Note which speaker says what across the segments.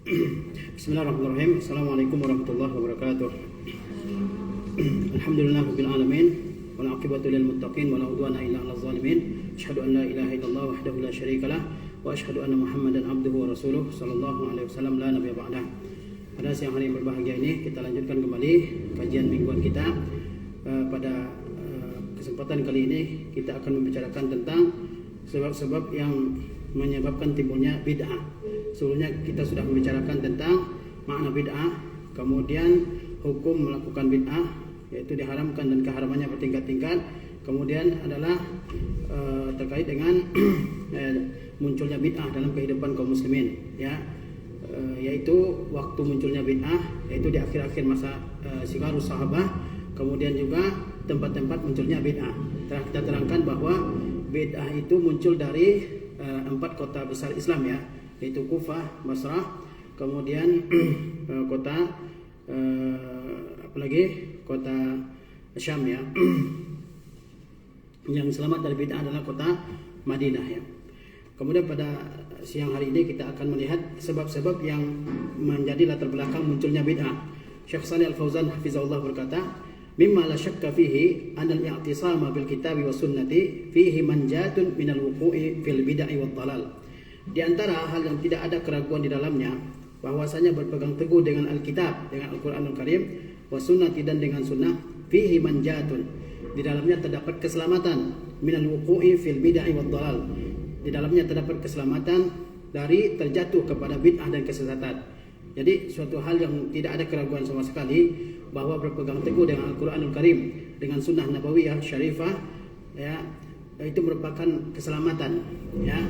Speaker 1: Bismillahirrahmanirrahim. Assalamualaikum warahmatullahi wabarakatuh. Alhamdulillah rabbil alamin wal aqibatu lil muttaqin wala udwana illa 'alal zalimin. Asyhadu an la ilaha illallah wahdahu la syarikalah wa asyhadu anna Muhammadan abduhu wa rasuluh sallallahu alaihi wasallam la nabiyya ba'dah. Pada siang hari yang berbahagia ini kita lanjutkan kembali kajian mingguan kita. Pada kesempatan kali ini kita akan membicarakan tentang sebab-sebab yang menyebabkan timbulnya bid'ah. Sebelumnya kita sudah membicarakan tentang makna bid'ah, kemudian hukum melakukan bid'ah, yaitu diharamkan dan keharamannya bertingkat-tingkat. Kemudian adalah terkait dengan munculnya bid'ah dalam kehidupan kaum muslimin, ya, yaitu waktu munculnya bid'ah, yaitu di akhir-akhir masa Sigharus Sahabah. Kemudian juga tempat-tempat munculnya bid'ah. Telah kita terangkan bahwa bid'ah itu muncul dari 4 kota besar Islam, ya, yaitu Kufah, Basrah, kemudian kota kota Syam, ya. Yang selamat dari bid'ah adalah kota Madinah, ya. Kemudian pada siang hari ini kita akan melihat sebab-sebab yang menjadi latar belakang munculnya bid'ah. Syekh Shalih Al-Fauzan hafizahullah berkata, mimma la syakka fihi anal i'tisama bil kitabi was sunnati fihi manjatun minal wuqu'i fil bid'ah wad dhalal. Di antara hal yang tidak ada keraguan di dalamnya, bahwasanya berpegang teguh dengan Alkitab, dengan Al-Qur'anul Karim, was sunnati, dan dengan sunnah, fihi manjatun, di dalamnya terdapat keselamatan, minal wuqu'i fil bid'ah wad dhalal, di dalamnya terdapat keselamatan dari terjatuh kepada bid'ah dan kesesatan. Jadi suatu hal yang tidak ada keraguan sama sekali bahwa berpegang teguh dengan Al-Qur'anul Karim, dengan sunnah nabawiyah syarifah, ya, itu merupakan keselamatan, ya,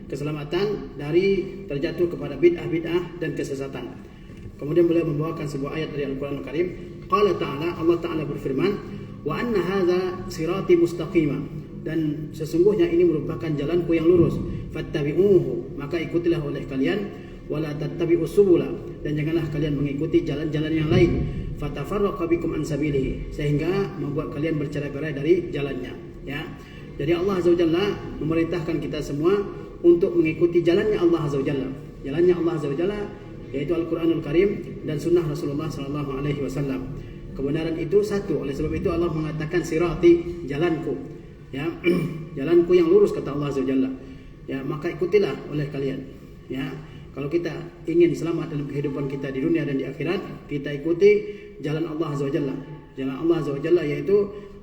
Speaker 1: keselamatan dari terjatuh kepada bid'ah dan kesesatan. Kemudian beliau membawakan sebuah ayat dari Al-Qur'anul Karim. Qala ta'ala, Allah Ta'ala berfirman, wa anna hadza sirati mustaqima, dan sesungguhnya ini merupakan jalanku yang lurus, fattabi'uhu, maka ikutilah oleh kalian, wala tattabi'us subula, dan janganlah kalian mengikuti jalan-jalan yang lain, fatafarraqa bikum an sabilihi, sehingga membuat kalian bercerai-berai dari jalannya, ya. Jadi Allah Azza wa Jalla memerintahkan kita semua untuk mengikuti jalannya Allah Azza wa Jalla. Jalannya Allah Azza wa Jalla yaitu Al-Qur'anul Karim dan sunnah Rasulullah sallallahu alaihi wasallam. Kebenaran itu satu, oleh sebab itu Allah mengatakan sirati, jalanku, ya. Jalanku yang lurus, kata Allah Azza wa Jalla. Ya, maka ikutilah oleh kalian, ya. Kalau kita ingin selamat dalam kehidupan kita di dunia dan di akhirat, kita ikuti jalan Allah Azza wa Jalla. Jalan Allah Azza wa Jalla yaitu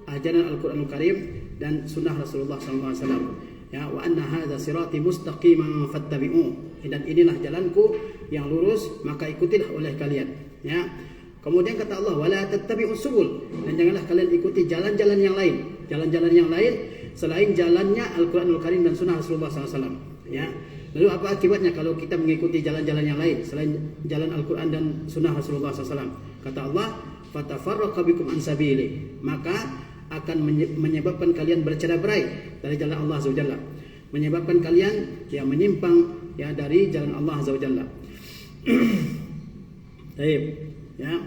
Speaker 1: ajaran Al-Qur'anul Karim dan sunnah Rasulullah sallallahu alaihi wasallam. Ya, wa anna hadza sirati mustaqiman fattabi'u, dan inilah jalanku yang lurus, maka ikutilah oleh kalian, ya. Kemudian kata Allah, wala tattabi'us subul, dan janganlah kalian ikuti jalan-jalan yang lain, jalan-jalan yang lain selain jalannya Al-Qur'anul Karim dan sunnah Rasulullah sallallahu alaihi wasallam, ya. Lalu apa akibatnya kalau kita mengikuti jalan-jalan yang lain selain jalan Al-Quran dan sunnah Rasulullah SAW? Kata Allah, fatafarraqa bikum an sabili, maka akan menyebabkan kalian bercerai-berai dari jalan Allah Azza wa Jalla, menyebabkan kalian yang menyimpang, ya, dari jalan Allah Azza wa Jalla. Baik, ya.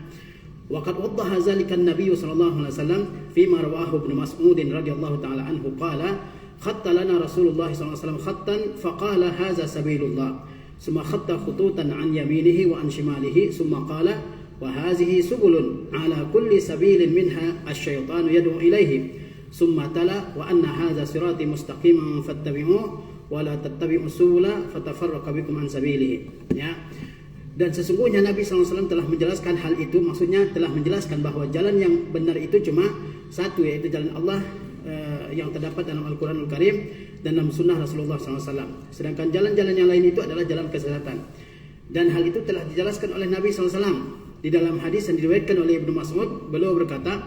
Speaker 1: Waqad waddaha zalika an-nabiy sallallahu alaihi wasallam fi ma rawahu Ibnu Mas'ud radhiyallahu taala anhu qala khatta lana Rasulullah sallallahu alaihi wasallam khattan faqala hadza sabilullah, summa khatta khututan an yaminihi wa an shimalihi, summa qala wa hadhihi subulun ala kulli sabilin minha asy-syaitanu yad'u ilaihi, summa tala wa anna hadza sirati mustaqiman fattabi'uhu wa la tattabi'us subula fatafarraqa bikum an sabilihi, ya. Dan sesungguhnya Nabi SAW telah menjelaskan hal itu, maksudnya telah menjelaskan bahwa jalan yang benar itu cuma satu, yaitu jalan Allah yang terdapat dalam Al-Quranul Karim dan dalam sunnah Rasulullah SAW. Sedangkan jalan-jalan yang lain itu adalah jalan kesesatan. Dan hal itu telah dijelaskan oleh Nabi SAW di dalam hadis yang diriwayatkan oleh Ibnu Mas'ud. Beliau berkata,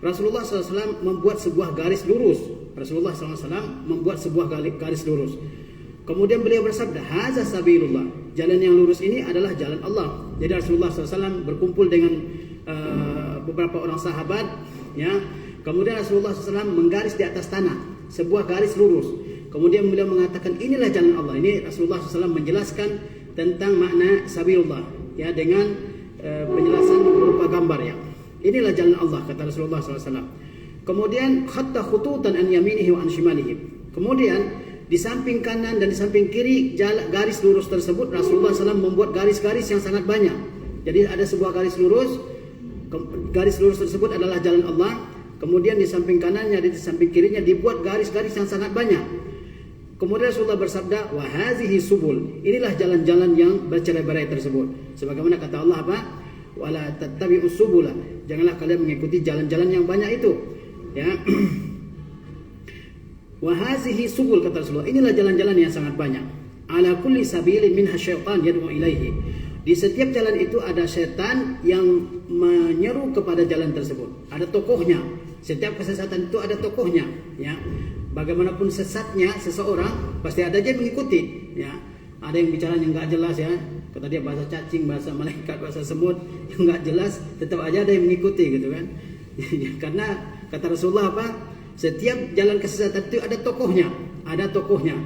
Speaker 1: Rasulullah SAW membuat sebuah garis lurus. Rasulullah SAW membuat sebuah garis lurus. Kemudian beliau bersabda, haza sabilullah, jalan yang lurus ini adalah jalan Allah. Jadi Rasulullah SAW berkumpul dengan beberapa orang sahabat, ya. Kemudian Rasulullah SAW menggaris di atas tanah sebuah garis lurus. Kemudian beliau mengatakan inilah jalan Allah. Ini Rasulullah SAW menjelaskan tentang makna sabilullah, ya, dengan penjelasan berupa gambar, ya. Inilah jalan Allah, kata Rasulullah SAW. Kemudian khatta khututan an yaminihi wa an shimalihi. Kemudian di samping kanan dan di samping kiri garis lurus tersebut Rasulullah SAW membuat garis-garis yang sangat banyak. Jadi ada sebuah garis lurus tersebut adalah jalan Allah. Kemudian di samping kanannya, di samping kirinya dibuat garis-garis yang sangat banyak. Kemudian Rasulullah bersabda, wa hazihi subul. Inilah jalan-jalan yang bercerai-berai tersebut. Sebagaimana kata Allah apa? Wala tattabi'us subula. Janganlah kalian mengikuti jalan-jalan yang banyak itu. Ya. Wa hazihi subul, kata Rasulullah. Inilah jalan-jalan yang sangat banyak. Ala kulli sabilin minha syaitan yad'u ilaihi. Di setiap jalan itu ada setan yang menyeru kepada jalan tersebut. Ada tokohnya. Setiap kesesatan itu ada tokohnya, ya. Bagaimanapun sesatnya seseorang, pasti ada aja yang mengikuti, ya. Ada yang bicara yang enggak jelas, ya. Kata dia bahasa cacing, bahasa malaikat, bahasa semut yang enggak jelas, tetap aja ada yang mengikuti, gitu kan. Karena kata Rasulullah apa? Setiap jalan kesesatan itu ada tokohnya,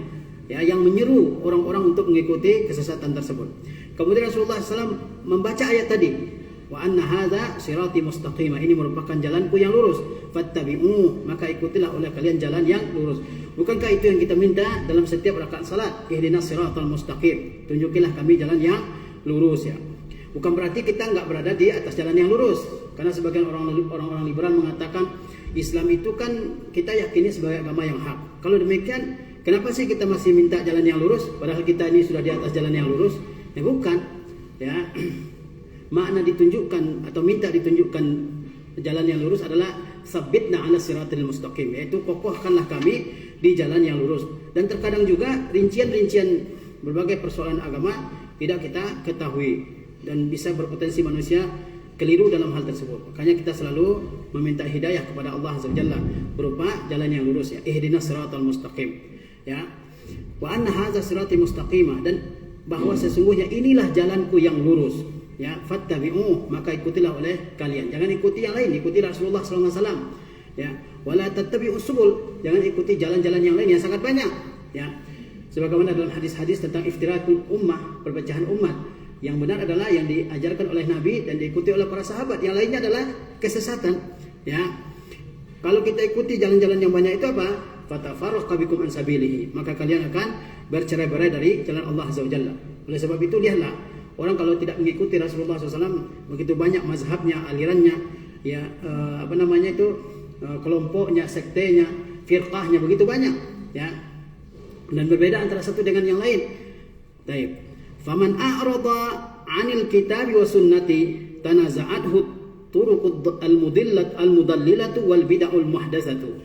Speaker 1: ya, yang menyeru orang-orang untuk mengikuti kesesatan tersebut. Kemudian Rasulullah SAW membaca ayat tadi, wa anna hadza sirati mustaqimah. Ini merupakan jalanku yang lurus. Fattabi'u, maka ikutilah oleh kalian jalan yang lurus. Bukankah itu yang kita minta dalam setiap rakaat salat? Ihdinas siratal mustaqim. Tunjukilah kami jalan yang lurus, ya. Bukan berarti kita enggak berada di atas jalan yang lurus. Karena sebagian orang-orang liberal mengatakan Islam itu kan kita yakini sebagai agama yang hak. Kalau demikian, kenapa sih kita masih minta jalan yang lurus padahal kita ini sudah di atas jalan yang lurus? Ya bukan, ya. Makna ditunjukkan atau minta ditunjukkan jalan yang lurus adalah sabitna ala siratil mustaqim, yaitu kokohkanlah kami di jalan yang lurus. Dan terkadang juga rincian-rincian berbagai persoalan agama tidak kita ketahui dan bisa berpotensi manusia keliru dalam hal tersebut. Makanya kita selalu meminta hidayah kepada Allah Azza wa Jalla berupa jalan yang lurus, ya. Ihdinas siratal mustaqim, ya. Wa anna hadza sirati mustaqimah, dan bahwa sesungguhnya inilah jalanku yang lurus, ya. Fattabi'u, maka ikutilah oleh kalian. Jangan ikuti yang lain, ikuti Rasulullah SAW, ya. Wala tattabi'us subul, jangan ikuti jalan-jalan yang lain yang sangat banyak, ya. Sebagaimana dalam hadis-hadis tentang iftirakul ummah, perpecahan umat, yang benar adalah yang diajarkan oleh Nabi dan diikuti oleh para sahabat. Yang lainnya adalah kesesatan, ya. Kalau kita ikuti jalan-jalan yang banyak itu apa? Fatafarraqu bikum an sabilihi, maka kalian akan bercerai-berai dari jalan Allah Azza wa Jalla. Oleh sebab itu lihatlah, orang kalau tidak mengikuti Rasulullah SAW, begitu banyak mazhabnya, alirannya, ya, kelompoknya, sektenya, firqahnya, begitu banyak, ya. Dan berbeda antara satu dengan yang lain. Baik. Faman a'rada 'anil kitabi wa sunnati tanaza'athu turuqud al-mudallilatu wal bid'ul muhdatsatu.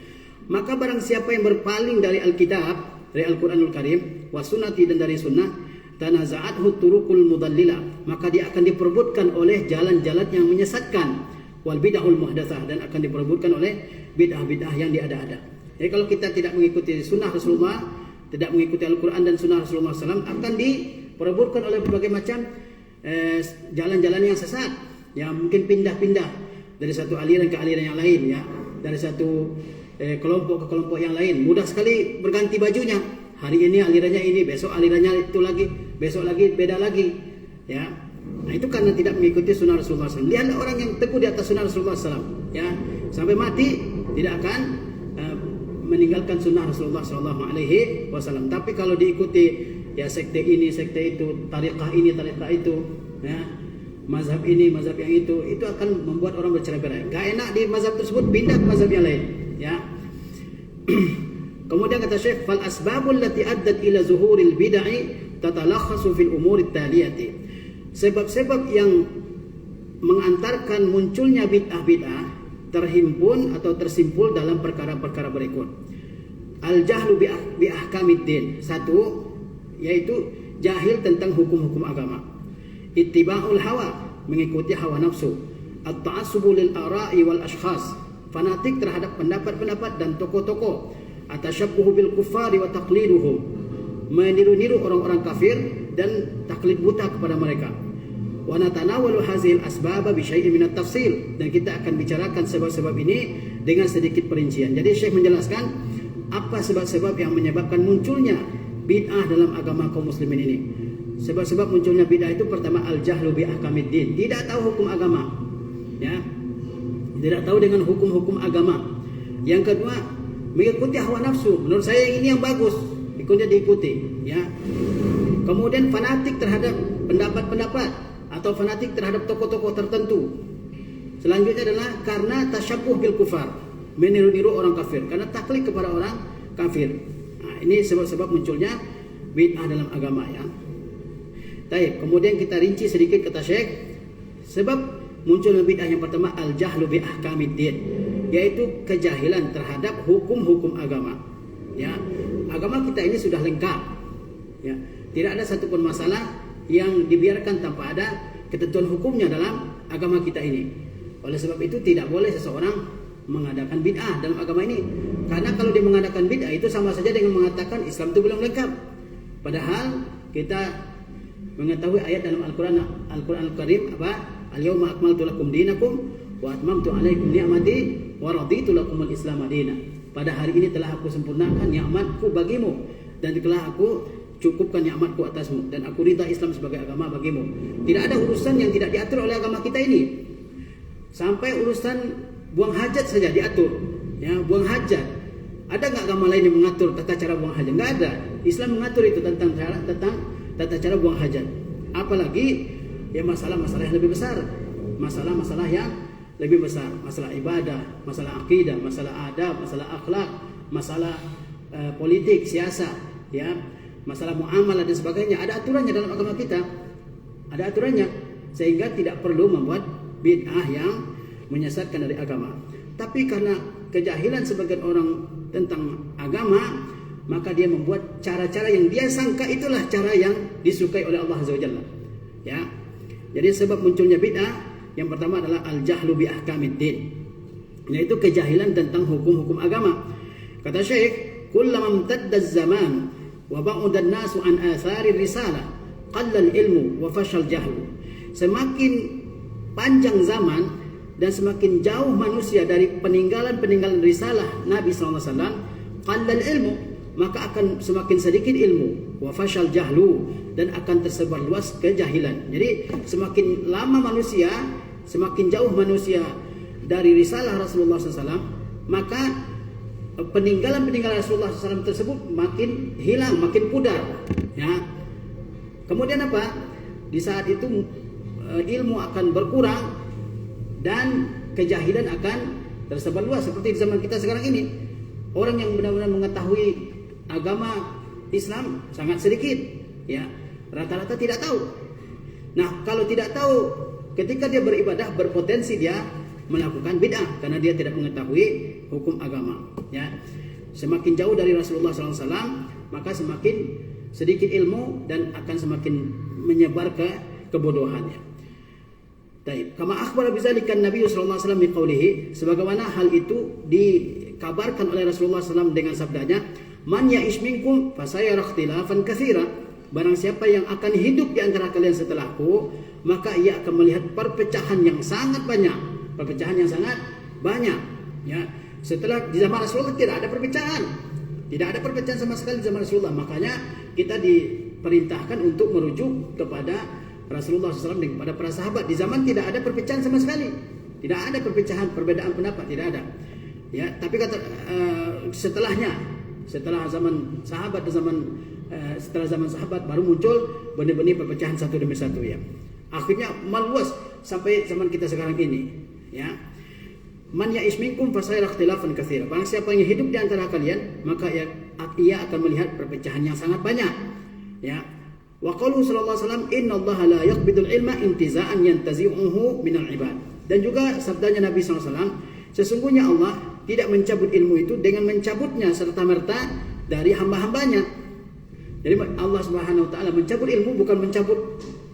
Speaker 1: Maka barang siapa yang berpaling dari Alkitab, dari Al-Qur'anul Karim, wa sunnati, dan dari sunnah, tanaza'athu turuqul mudallilah, maka dia akan diperebutkan oleh jalan-jalan yang menyesatkan, wal bid'ul muhdatsah, dan akan diperebutkan oleh bid'ah-bid'ah yang diada-ada. Jadi kalau kita tidak mengikuti sunnah Rasulullah, tidak mengikuti Al-Quran dan sunnah Rasulullah SAW, akan diperebutkan oleh berbagai macam jalan-jalan yang sesat, yang mungkin pindah-pindah dari satu aliran ke aliran yang lain, ya, dari satu kelompok ke kelompok yang lain. Mudah sekali berganti bajunya. Hari ini alirannya ini, besok alirannya itu lagi, besok lagi beda lagi, ya. Nah, itu karena tidak mengikuti sunnah Rasulullah SAW. Lihatlah orang yang teguh di atas sunnah Rasulullah SAW, ya, sampai mati tidak akan meninggalkan sunnah Rasulullah SAW. Tapi kalau diikuti, ya, sekte ini, sekte itu, tariqah ini, tariqah itu, ya, mazhab ini, mazhab yang itu akan membuat orang bercerai-berai. Gak enak di mazhab tersebut, pindah ke mazhab yang lain, ya. Kemudian kata Syekh, fal asbabul lati addat ila zuhuril bid'ah tatalakhasu fil umuri taliyati. Sebab-sebab yang mengantarkan munculnya bid'ah-bid'ah terhimpun atau tersimpul dalam perkara-perkara berikut. Al-jahlu bi ahkamiddin. Satu, yaitu jahil tentang hukum-hukum agama. Ittiba'ul hawa, mengikuti hawa nafsu. At-ta'assubu lil ara'i wal ashkhas, fanatik terhadap pendapat-pendapat dan tokoh-tokoh. Atasyabbuhu bil kuffari wa taqliduhum, meniru-niru orang-orang kafir dan taklid buta kepada mereka. Wa natanawalu hazil asbaba bi syai'in min at-tafsil, dan kita akan bicarakan sebab-sebab ini dengan sedikit perincian. Jadi Syekh menjelaskan apa sebab-sebab yang menyebabkan munculnya bid'ah dalam agama kaum muslimin ini. Sebab-sebab munculnya bid'ah itu pertama al-jahlu bi ahkamiddin, tidak tahu hukum agama, ya. Tidak tahu dengan hukum-hukum agama. Yang kedua, mengikuti hawa nafsu. Menurut saya yang ini yang bagus, kemudian diikuti, ya. Kemudian fanatik terhadap pendapat-pendapat atau fanatik terhadap tokoh-tokoh tertentu. Selanjutnya adalah karena tasyabbuh bil kufar, meniru-niru orang kafir, karena taklid kepada orang kafir. Nah, ini sebab-sebab munculnya bid'ah dalam agama, ya. Baik, kemudian kita rinci sedikit kata Syekh, sebab munculnya bid'ah yang pertama al-jahlu bi ahkamiddin, yaitu kejahilan terhadap hukum-hukum agama. Ya, agama kita ini sudah lengkap. Ya, tidak ada satupun masalah yang dibiarkan tanpa ada ketentuan hukumnya dalam agama kita ini. Oleh sebab itu tidak boleh seseorang mengadakan bid'ah dalam agama ini. Karena kalau dia mengadakan bid'ah itu sama saja dengan mengatakan Islam itu belum lengkap. Padahal kita mengetahui ayat dalam Al-Qur'an Al-Karim apa? Al-yauma akmaltu lakum dinakum wa atmamtu alaikum ni'mati wa raditu lakumul Islam madina. Pada hari ini telah aku sempurnakan nikmatku bagimu dan telah aku cukupkan nikmatku atasmu dan aku ridha Islam sebagai agama bagimu. Tidak ada urusan yang tidak diatur oleh agama kita ini. Sampai urusan buang hajat saja diatur. Ya, buang hajat. Ada nggak agama lain yang mengatur tata cara buang hajat? Nggak ada. Islam mengatur itu tentang tata cara buang hajat. Apalagi ya masalah-masalah yang lebih besar. Masalah-masalah yang lebih besar, masalah ibadah, masalah akidah, masalah adab, masalah akhlak, masalah politik, siasat, ya. Masalah muamalah dan sebagainya, ada aturannya dalam agama kita. Ada aturannya, sehingga tidak perlu membuat bid'ah yang menyesatkan dari agama. Tapi karena kejahilan sebagian orang tentang agama, maka dia membuat cara-cara yang dia sangka itulah cara yang disukai oleh Allah Azza wa Jalla. Ya. Jadi sebab munculnya bid'ah yang pertama adalah al-jahlu bi ahkamiddin, yaitu kejahilan tentang hukum-hukum agama. Kata Syekh, kullama imtadda az-zaman wa ba'uda an-nasu an athari risalah qalla al-ilmu wa fashal jahlu. Semakin panjang zaman dan semakin jauh manusia dari peninggalan risalah Nabi SAW, qalla al-ilmu, maka akan semakin sedikit ilmu, wa fashal jahlu, dan akan tersebar luas kejahilan. Jadi semakin lama manusia, semakin jauh manusia dari risalah Rasulullah SAW, maka peninggalan Rasulullah SAW tersebut makin hilang, makin pudar. Ya. Kemudian apa? Di saat itu ilmu akan berkurang dan kejahilan akan tersebar luas. Seperti di zaman kita sekarang ini, orang yang benar-benar mengetahui agama Islam sangat sedikit. Ya, rata-rata tidak tahu. Nah, kalau tidak tahu, ketika dia beribadah berpotensi dia melakukan bid'ah karena dia tidak mengetahui hukum agama. Ya, semakin jauh dari Rasulullah SAW, maka semakin sedikit ilmu dan akan semakin menyebar ke kebodohannya. Taib. Kama akhbara bidzalika Nabi sallallahu alaihi wasallam biqaulihi, sebagaimana hal itu dikabarkan oleh Rasulullah SAW dengan sabdanya, man ya'ish minkum fasayara ikhtilafan katsira. Barang siapa yang akan hidup di antara kalian setelahku, maka ia akan melihat perpecahan yang sangat banyak. Perpecahan yang sangat banyak. Ya, setelah di zaman Rasulullah tidak ada perpecahan. Tidak ada perpecahan sama sekali di zaman Rasulullah. Makanya kita diperintahkan untuk merujuk kepada Rasulullah SAW dan kepada para sahabat. Di zaman tidak ada perpecahan sama sekali. Tidak ada perpecahan, perbedaan pendapat, tidak ada. Ya, tapi kata setelahnya, setelah zaman sahabat setelah zaman sahabat baru muncul benih-benih perpecahan satu demi satu, ya. Akhirnya meluas sampai zaman kita sekarang ini, ya. Man ya'ish minkum fasayara ikhtilafan katsira. Barang siapa yang hidup di antara kalian, maka ia akan melihat perpecahan yang sangat banyak, ya. Wa qalu sallallahu alaihi wasallam, innallaha la yaqbidul ilma intiza'an yantazi'uhu minal ibad. Dan juga sabdanya Nabi sallallahu alaihi wasallam, sesungguhnya Allah tidak mencabut ilmu itu dengan mencabutnya serta-merta dari hamba-hambanya. Jadi Allah Subhanahu wa taala mencabut ilmu bukan mencabut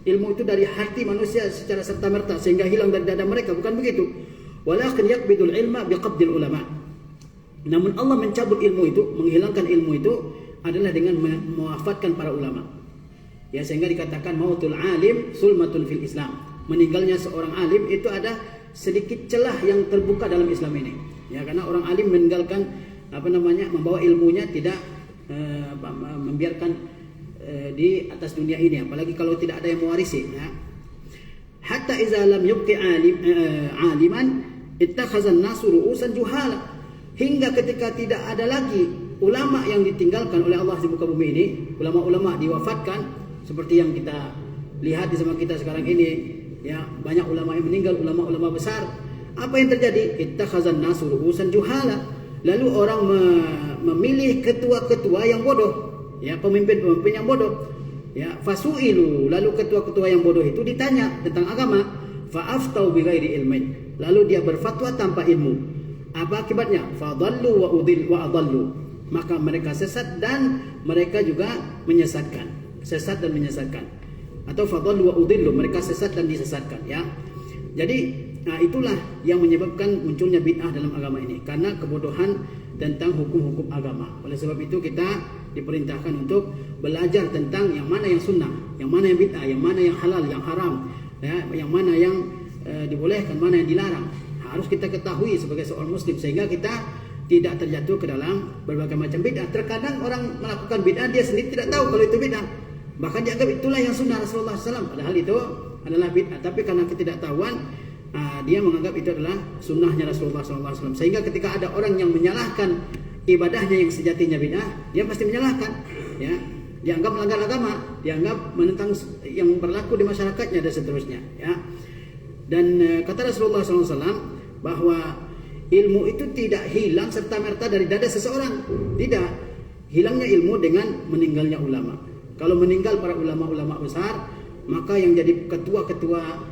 Speaker 1: ilmu itu dari hati manusia secara serta-merta sehingga hilang dari dada mereka, bukan begitu. Walakin yaqbidul ilma biqabdil ulama. Namun Allah mencabut ilmu itu, menghilangkan ilmu itu adalah dengan mewafatkan para ulama. Ya, sehingga dikatakan mautul alim sulmatun fil Islam. Meninggalnya seorang alim itu ada sedikit celah yang terbuka dalam Islam ini. Ya, karena orang alim meninggalkan membawa ilmunya tidak membiarkan di atas dunia ini, apalagi kalau tidak ada yang mewarisi, ya. Hatta idza lam yubqi aliman ittakhazan nasu ru'usan juhala. Hingga ketika tidak ada lagi ulama yang ditinggalkan oleh Allah di muka bumi ini, ulama-ulama diwafatkan seperti yang kita lihat di zaman kita sekarang ini, ya, banyak ulama yang meninggal, ulama-ulama besar. Apa yang terjadi? Ittakhazan nasu ru'usan juhala. Lalu orang memilih ketua-ketua yang bodoh, ya, pemimpin-pemimpin yang bodoh. Ya, fasu'ilu, lalu ketua-ketua yang bodoh itu ditanya tentang agama, fa'aftau bighairi ilmin. Lalu dia berfatwa tanpa ilmu. Apa akibatnya? Fadallu wa adallu. Maka mereka sesat dan mereka juga menyesatkan. Sesat dan menyesatkan. Atau fadallu wa udillu, mereka sesat dan disesatkan, ya. Jadi itulah yang menyebabkan munculnya bid'ah dalam agama ini, karena kebodohan tentang hukum-hukum agama. Oleh sebab itu kita diperintahkan untuk belajar tentang yang mana yang sunnah, yang mana yang bid'ah, yang mana yang halal, yang haram, ya, yang mana yang dibolehkan, mana yang dilarang. Harus kita ketahui sebagai seorang muslim sehingga kita tidak terjatuh ke dalam berbagai macam bid'ah. Terkadang orang melakukan bid'ah dia sendiri tidak tahu kalau itu bid'ah. Bahkan dianggap itulah yang sunnah Rasulullah SAW, padahal itu adalah bid'ah. Tapi karena ketidaktahuan, dia menganggap itu adalah sunnahnya Rasulullah SAW. Sehingga ketika ada orang yang menyalahkan ibadahnya yang sejatinya bid'ah, dia pasti menyalahkan, ya. Dianggap melanggar agama, dianggap menentang yang berlaku di masyarakatnya dan seterusnya, ya. Dan kata Rasulullah SAW bahwa ilmu itu tidak hilang serta-merta dari dada seseorang. Tidak. Hilangnya ilmu dengan meninggalnya ulama. Kalau meninggal para ulama-ulama besar, maka yang jadi ketua-ketua,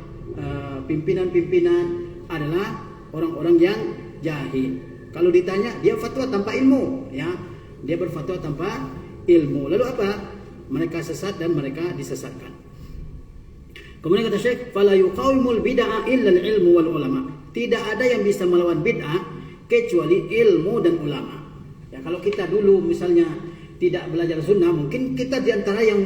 Speaker 1: pimpinan-pimpinan adalah orang-orang yang jahil. Kalau ditanya, dia fatwa tanpa ilmu, ya. Dia berfatwa tanpa ilmu. Lalu apa? Mereka sesat dan mereka disesatkan. Kemudian kata Syekh, fala yuqawimul bid'ah illa al-ilmu wal ulama. Tidak ada yang bisa melawan bid'ah kecuali ilmu dan ulama. Ya, kalau kita dulu misalnya tidak belajar sunnah, mungkin kita diantara yang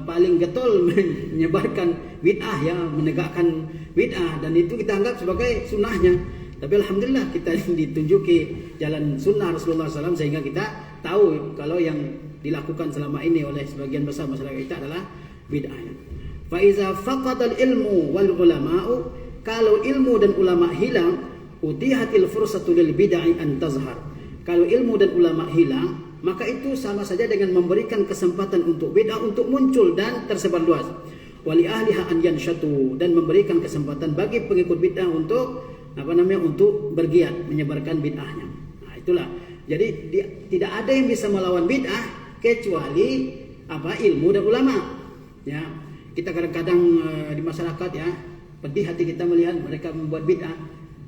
Speaker 1: paling getol menyebarkan bid'ah, ya, menegakkan bid'ah, dan itu kita anggap sebagai sunnahnya. Tapi alhamdulillah kita ditunjuki jalan sunnah Rasulullah SAW sehingga kita tahu kalau yang dilakukan selama ini oleh sebagian besar masyarakat kita adalah bid'ah. Fa iza faqadal ilmu wal ulama'u, kalau ilmu dan ulama hilang, utihatil fursatu lil bid'ah an tazhar. Kalau ilmu dan ulama hilang, maka itu sama saja dengan memberikan kesempatan untuk bid'ah untuk muncul dan tersebar luas. Wali ahliha an yanshatu, dan memberikan kesempatan bagi pengikut bid'ah untuk untuk bergiat menyebarkan bid'ahnya. Nah, itulah. Jadi tidak ada yang bisa melawan bid'ah kecuali ilmu dan ulama. Ya, kita kadang-kadang di masyarakat, ya, pedih hati kita melihat mereka membuat bid'ah.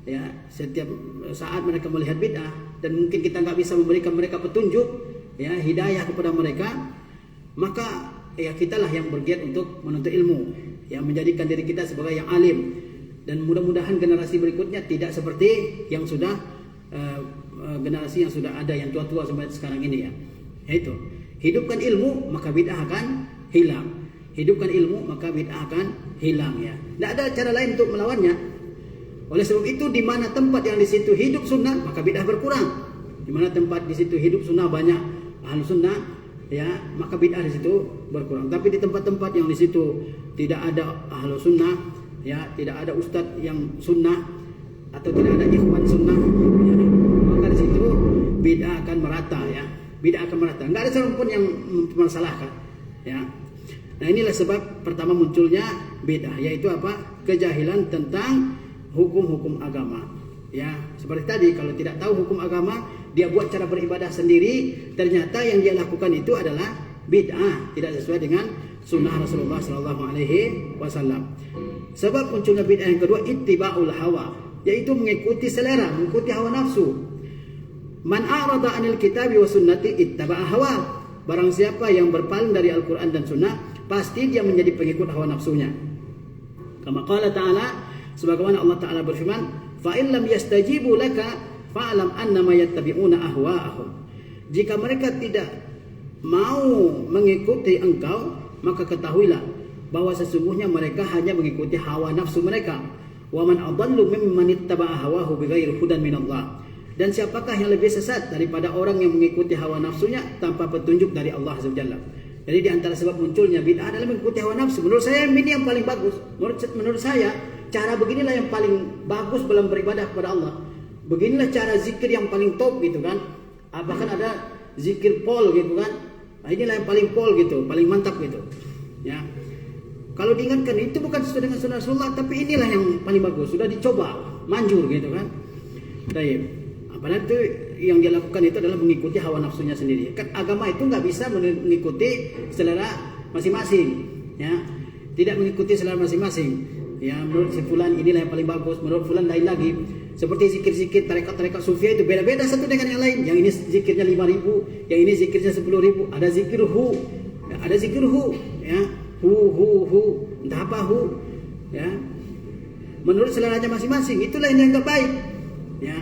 Speaker 1: Ya, setiap saat mereka melihat bid'ah, dan mungkin kita nggak bisa memberikan mereka petunjuk, ya, hidayah kepada mereka, maka ya kitalah yang bergiat untuk menuntut ilmu, ya, menjadikan diri kita sebagai yang alim. Dan mudah-mudahan generasi berikutnya tidak seperti yang sudah generasi yang sudah ada, yang tua-tua sampai sekarang ini, ya. Yaitu hidupkan ilmu maka bid'ah akan hilang. Hidupkan ilmu maka bid'ah akan hilang, ya. Tidak ada cara lain untuk melawannya. Oleh sebab itu, di mana tempat yang di situ hidup sunnah, maka bid'ah berkurang. Di mana tempat di situ hidup sunnah, banyak ahlu sunnah, ya, maka bid'ah di situ berkurang. Tapi di tempat-tempat yang di situ tidak ada ahlu sunnah, ya, tidak ada ustadz yang sunnah atau tidak ada ikhwan sunnah, ya, maka di situ bid'ah akan merata, ya. Bid'ah akan merata. Enggak ada seorang pun yang mempermasalahkan, ya. Nah, inilah sebab pertama munculnya bid'ah, yaitu apa? Kejahilan tentang hukum-hukum agama. Ya, seperti tadi, kalau tidak tahu hukum agama, dia buat cara beribadah sendiri, ternyata yang dia lakukan itu adalah bid'ah, tidak sesuai dengan sunnah Rasulullah SAW. Sebab munculnya bid'ah yang kedua, ittiba'ul hawa, yaitu mengikuti selera, mengikuti hawa nafsu. Man a'rada 'anil kitabi wa sunnati ittaba'a hawa. Barang siapa yang berpaling dari Al-Quran dan sunnah, pasti dia menjadi pengikut hawa nafsunya. Kama qala ta'ala, sebagaimana Allah Ta'ala berfirman, fa in lam yastajibu laka fa'lam annama yattabi'una ahwa'ahum. Jika mereka tidak mau mengikuti engkau, maka ketahuilah bahwa sesungguhnya mereka hanya mengikuti hawa nafsu mereka. Wa man adallu mimman ittaba'a hawahu bighairi hudan minallah. Dan siapakah yang lebih sesat daripada orang yang mengikuti hawa nafsunya tanpa petunjuk dari Allah Azza wa Jalla. Jadi di antara sebab munculnya bid'ah adalah mengikuti hawa nafsu. Menurut saya ini yang paling bagus. Menurut saya cara beginilah yang paling bagus dalam beribadah kepada Allah. Beginilah cara zikir yang paling top, gitu kan. Bahkan ada zikir pol gitu kan. Nah, inilah yang paling pol gitu, paling mantap gitu. Ya. Kalau diingatkan itu bukan sesuai dengan sunnah Rasulullah, tapi inilah yang paling bagus. Sudah dicoba, manjur gitu kan. Baik. Padahal itu yang dia lakukan itu adalah mengikuti hawa nafsunya sendiri. Kan agama itu nggak bisa mengikuti selera masing-masing, ya. Tidak mengikuti selera masing-masing. Ya, menurut si fulan inilah yang paling bagus, menurut fulan lain lagi. Seperti zikir-zikir tarekat-tarekat sufia itu beda-beda satu dengan yang lain. Yang ini zikirnya 5.000, yang ini zikirnya 10.000. Ada zikir hu, ada zikir hu, ya. Hu, entah apa hu, ya. Menurut seleranya masing-masing, itulah yang dianggap baik, ya.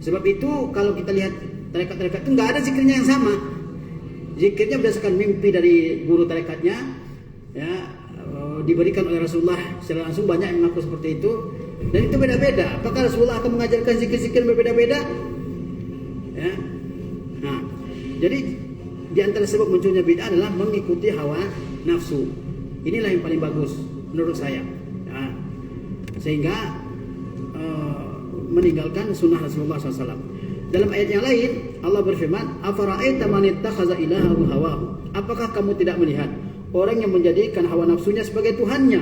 Speaker 1: Sebab itu kalau kita lihat tarekat-tarekat itu nggak ada zikirnya yang sama. Zikirnya berdasarkan mimpi dari guru tarekatnya, ya, diberikan oleh Rasulullah secara langsung. Banyak yang mengaku seperti itu, dan itu beda-beda. Apakah Rasulullah akan mengajarkan zikir-zikir berbeda-beda? Ya. Nah, jadi di antara sebab munculnya bid'ah adalah mengikuti hawa nafsu. Inilah yang paling bagus menurut saya. Ya. Sehingga meninggalkan sunnah Rasulullah SAW. Dalam ayat yang lain Allah berfirman, "Afara'aita man ittakhadha ilahahu hawahu?" Apakah kamu tidak melihat orang yang menjadikan hawa nafsunya sebagai tuhannya?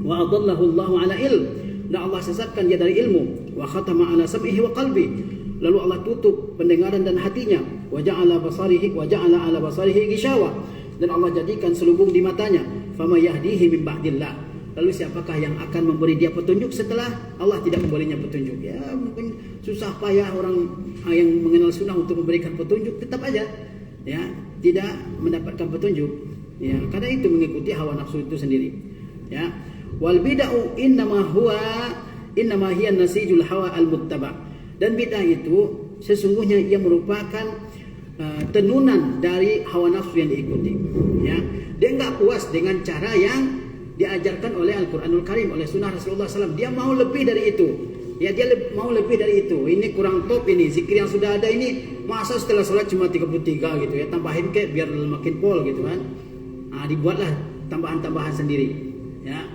Speaker 1: Wa adallahu Allahu ala ilm. Dan Allah sesatkan dia dari ilmu. Wa khatama ala sam'ihi wa qalbi. Lalu Allah tutup pendengaran dan hatinya. Wa ja'ala ala basarihi gishawa. Dan Allah jadikan selubung di matanya. Fama yahdihi min ba'dillah. Lalu siapakah yang akan memberi dia petunjuk setelah Allah tidak memberinya petunjuk? Ya, mungkin susah payah orang yang mengenal sunnah untuk memberikan petunjuk, tetap aja ya tidak mendapatkan petunjuk. Ya, karena itu mengikuti hawa nafsu itu sendiri. Ya. Wal bid'u innama hiya nasijul hawa al muttaba. Dan bid'ah itu sesungguhnya ia merupakan tenunan dari hawa nafsu yang diikuti. Ya. Dia enggak puas dengan cara yang diajarkan oleh Al-Quranul Karim, oleh sunnah Rasulullah SAW. Dia mau lebih dari itu. Ya, dia mau lebih dari itu. Ini kurang top ini. Zikir yang sudah ada ini, masa setelah sholat cuma 33 gitu ya. Tambahin kayak biar makin pol gitu kan. Nah, dibuatlah tambahan-tambahan sendiri. Ya.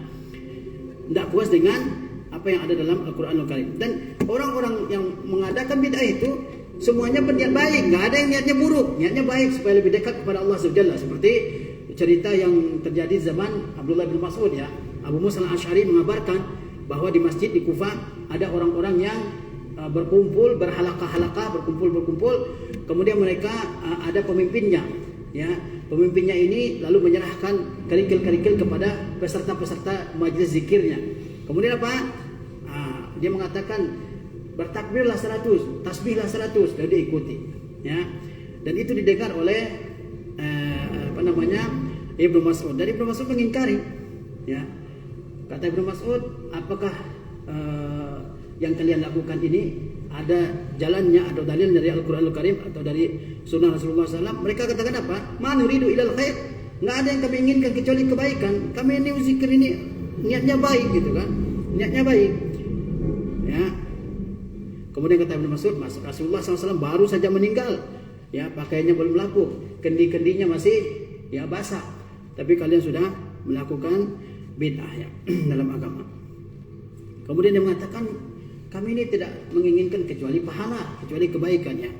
Speaker 1: Tidak puas dengan apa yang ada dalam Al-Quranul Karim. Dan orang-orang yang mengadakan bid'ah itu semuanya berniat baik. Nggak ada yang niatnya buruk. Niatnya baik supaya lebih dekat kepada Allah SWT. Seperti cerita yang terjadi zaman Abdullah bin Mas'ud ya. Abu Musa al-Asy'ari mengabarkan bahwa di masjid di Kufah ada orang-orang yang berkumpul, berhalaqah-halaqah, berkumpul. Kemudian mereka ada pemimpinnya ya. Pemimpinnya ini lalu menyerahkan kerikil-kerikil kepada peserta-peserta majelis zikirnya. Kemudian apa? Dia mengatakan bertakbirlah 100, tasbihlah 100, lalu diikuti ya. Dan itu didengar oleh Ibnu Mas'ud. Dan Ibnu Mas'ud mengingkari ya. Kata Ibnu Mas'ud, apakah yang kalian lakukan ini ada jalannya atau dalil dari Al-Quranul Karim atau dari sunnah Rasulullah SAW? Mereka katakan apa? Ma nuridu ilal khair. Nggak ada yang kami inginkan kecuali kebaikan. Kami ini zikir ini niatnya baik gitu kan. Niatnya baik ya. Kemudian kata Ibnu Mas'ud, Rasulullah SAW baru saja meninggal ya, pakaiannya belum lapuk, kendi-kendinya masih ya basah, tapi kalian sudah melakukan bid'ah ya dalam agama. Kemudian dia mengatakan, kami ini tidak menginginkan kecuali pahala, kecuali kebaikan ya.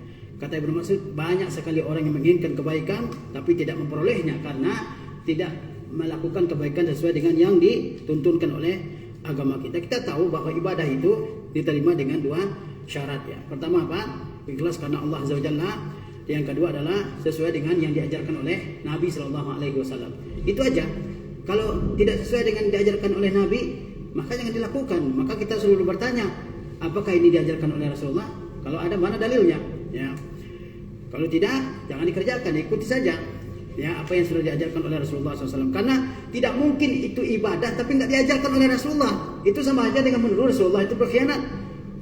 Speaker 1: Kata Ibnu Mas'ud, banyak sekali orang yang menginginkan kebaikan tapi tidak memperolehnya karena tidak melakukan kebaikan sesuai dengan yang dituntunkan oleh agama kita. Kita tahu bahwa ibadah itu diterima dengan dua syarat ya. Pertama apa? Ikhlas karena Allah Azza wa Jalla. Yang kedua adalah sesuai dengan yang diajarkan oleh Nabi SAW. Itu aja. Kalau tidak sesuai dengan diajarkan oleh Nabi, maka jangan dilakukan. Maka kita selalu bertanya, apakah ini diajarkan oleh Rasulullah? Kalau ada, mana dalilnya? Ya. Kalau tidak, jangan dikerjakan, ikuti saja. Ya, apa yang sudah diajarkan oleh Rasulullah SAW. Karena tidak mungkin itu ibadah tapi nggak diajarkan oleh Rasulullah. Itu sama aja dengan menuduh Rasulullah itu berkhianat.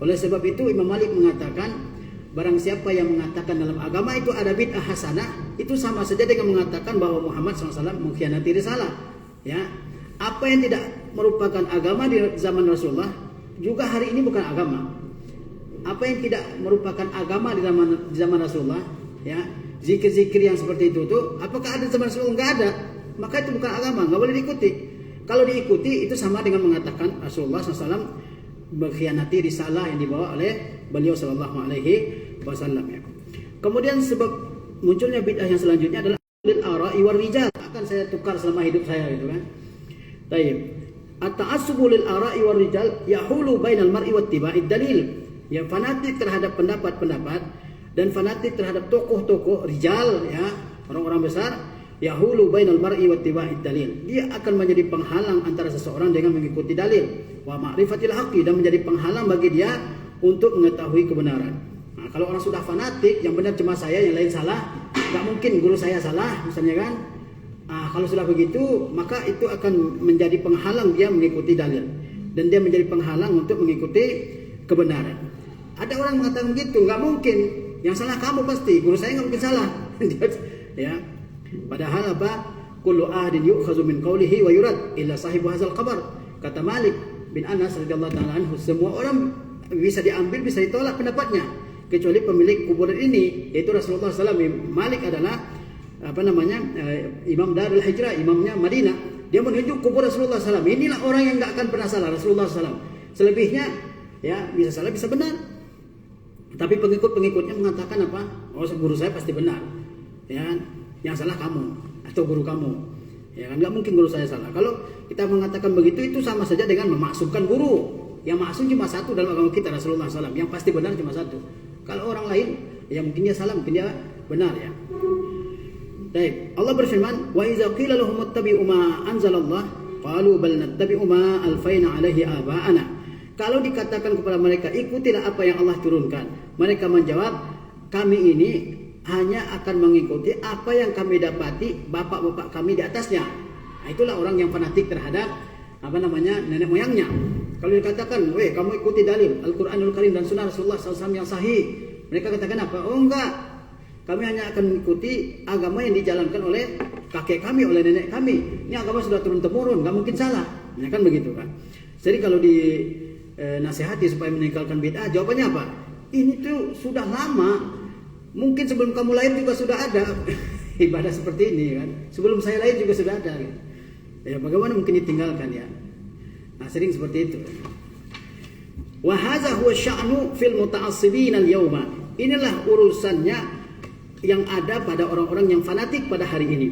Speaker 1: Oleh sebab itu Imam Malik mengatakan, barang siapa yang mengatakan dalam agama itu ada bid'ah hasanah, itu sama saja dengan mengatakan bahwa Muhammad SAW mengkhianati risalah. Ya, apa yang tidak merupakan agama di zaman Rasulullah juga hari ini bukan agama. Apa yang tidak merupakan agama di zaman Rasulullah, ya, zikir-zikir yang seperti itu tuh, apakah ada zaman Rasulullah? Enggak ada. Maka itu bukan agama, nggak boleh diikuti. Kalau diikuti itu sama dengan mengatakan Rasulullah SAW mengkhianati risalah yang dibawa oleh beliau sallallahu alaihi wasallam ya. Kemudian sebab munculnya bid'ah yang selanjutnya adalah lil ara'i war rijal, akan saya tukar selama hidup saya gitu kan. Baik. At-ta'assubu lil ara'i war rijal yahulu bainal mar'i wattiba'id dalil. Yang fanatik terhadap pendapat-pendapat dan fanatik terhadap tokoh-tokoh rijal, ya, orang-orang besar, yahulu bainal mar'i wattiba'id dalil. Dia akan menjadi penghalang antara seseorang dengan mengikuti dalil, wa ma'rifatil haqqi, dan menjadi penghalang bagi dia untuk mengetahui kebenaran. Nah, kalau orang sudah fanatik, yang benar cuma saya, yang lain salah, nggak mungkin guru saya salah, misalnya kan. Kalau sudah begitu, maka itu akan menjadi penghalang dia mengikuti dalil, dan dia menjadi penghalang untuk mengikuti kebenaran. Ada orang mengatakan begitu, nggak mungkin, yang salah kamu pasti, guru saya nggak mungkin salah. Ya, padahal apa? Kullu ahadin yu'khazu min qawlihi wa yurad illa sahibu hadzal qabr. Kata Malik bin Anas radhiyallahu taala anhu, semua orang bisa diambil, bisa ditolak pendapatnya, kecuali pemilik kuburan ini, yaitu Rasulullah SAW. Malik adalah Imam Darul Hijrah, imamnya Madinah. Dia menunjuk kubur Rasulullah SAW. Inilah orang yang nggak akan pernah salah, Rasulullah SAW. Selebihnya ya bisa salah, bisa benar. Tapi pengikut-pengikutnya mengatakan apa? Oh, guru saya pasti benar. Ya, yang salah kamu atau guru kamu. Ya kan, nggak mungkin guru saya salah. Kalau kita mengatakan begitu, itu sama saja dengan memaksumkan guru. Yang maksum cuma satu dalam agama kita, Rasulullah SAW. Yang pasti benar cuma satu. Kalau orang lain, ya mungkin dia salah, mungkin dia benar, ya. Baik, Allah berfirman, wa idza qila lahum ittabi'u ma anzalallah qalu bal nattabi'u ma alfaina 'alaihi aba'ana. Kalau dikatakan kepada mereka, ikutilah apa yang Allah turunkan, mereka menjawab, kami ini hanya akan mengikuti apa yang kami dapati bapak-bapak kami di atasnya. Nah, itulah orang yang fanatik terhadap nenek moyangnya. Kalau dikatakan, kamu ikuti dalil Al-Qur'anul Karim dan sunnah Rasulullah SAW yang sahih, mereka katakan apa? Oh enggak, kami hanya akan mengikuti agama yang dijalankan oleh kakek kami, oleh nenek kami. Ini agama sudah turun temurun, nggak mungkin salah. Ya kan begitu kan. Jadi kalau dinasihati supaya meninggalkan bid'ah, jawabannya apa? Ini tuh sudah lama. Mungkin sebelum kamu lahir juga sudah ada ibadah seperti ini kan. Sebelum saya lahir juga sudah ada. Kan? Ya bagaimana mungkin ditinggalkan, ya? Nah, sering seperti itu. Wa hadza huwa sya'nu fil muta'assibin al-yawma. Inilah urusannya yang ada pada orang-orang yang fanatik pada hari ini.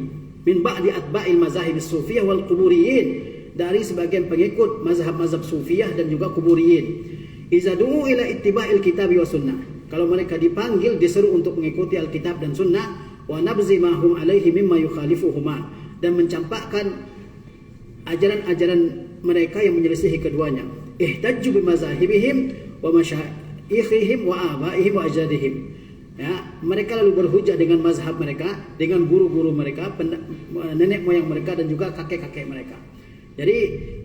Speaker 1: Min ba'di atba'il mazahib sufiyah wal quburiyin, dari sebagian pengikut mazhab-mazhab sufiyah dan juga quburiyin. Iza du'u ila ittiba'il kitabi wa sunnah. Kalau mereka dipanggil, diseru untuk mengikuti Alkitab dan Sunnah, wa nabzi ma hum alaihi mimma yukhalifuhuma, dan mencampakkan ajaran-ajaran mereka yang menyelisihi keduanya. Ihtajju bi mazahibihim wa masyayikhihim wa abaihim wa ajdadihim. Ya, mereka lalu berhujah dengan mazhab mereka, dengan guru-guru mereka, nenek moyang mereka, dan juga kakek-kakek mereka. Jadi